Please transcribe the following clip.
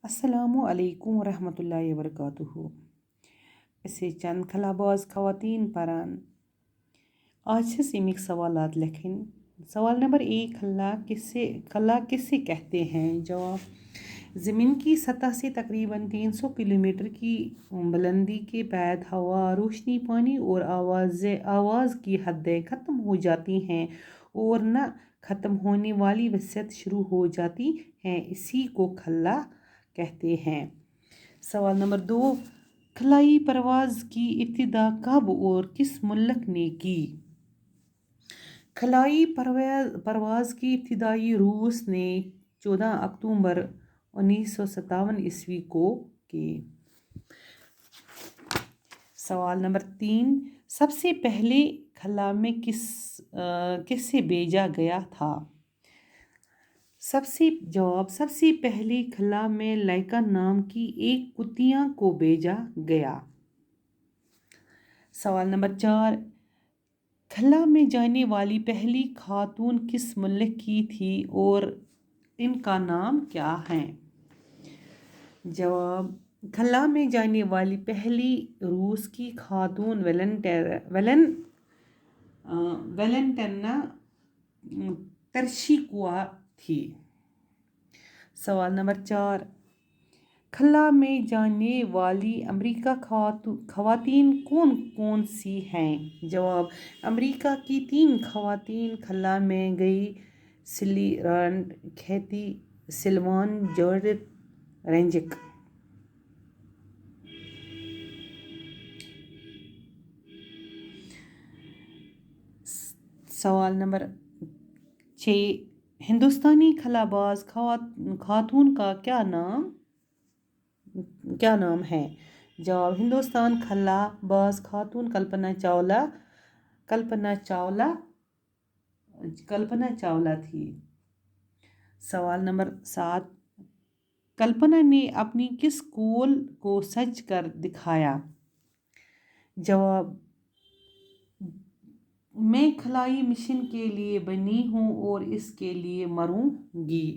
السلام علیکم ورحمۃ اللہ وبرکاتہ۔ اسے چند خلاباز خواتین پران آج چھس امیک سوالات لکھن۔ سوال نمبر 1، خلا کسے کہتے ہیں؟ جواب: زمین کی سطح سے تقریباً 300 کلومیٹر کی بلندی کے بعد ہوا، روشنی، پانی اور آواز کی حدیں ختم ہو جاتی ہیں اور نہ ختم ہونے والی وسعت شروع ہو جاتی ہے، اسی کو خلا کہتے ہیں۔ سوال نمبر 2، خلائی پرواز کی ابتدا کب اور کس ملک نے کی؟ خلائی پرواز کی ابتدا روس نے 14 اکتوبر 1957 کو کی۔ سوال نمبر 3، سب سے پہلے خلا میں کسے بھیجا گیا تھا؟ جواب: سب سے پہلے خلا میں لائکا نام کی ایک کتیا کو بھیجا گیا۔ سوال نمبر 4، خلا میں جانے والی پہلی خاتون کس ملک کی تھی اور ان کا نام کیا ہے؟ جواب: خلا میں جانے والی پہلی روس کی خاتون ویلنٹینا ترشیکووا تھی۔ سوال نمبر 4، خلا میں جانے والی امریکی خواتین کون کون سی ہیں؟ جواب: امریکہ کی 3 خواتین خلا میں گئی: سلی راڈ، کیتھی سلیوان، جوڈتھ رینجک۔ سوال نمبر 6، ہندوستانی خلا باز خاتون کا کیا نام ہے؟ جواب: ہندوستانی خلا باز خاتون کلپنا چاولہ تھی۔ سوال نمبر 7، کلپنا نے اپنی کس قول کو سچ کر دکھایا؟ جواب: میں خلائی مشن کے لیے بنی ہوں اور اس کے لیے مروں گی۔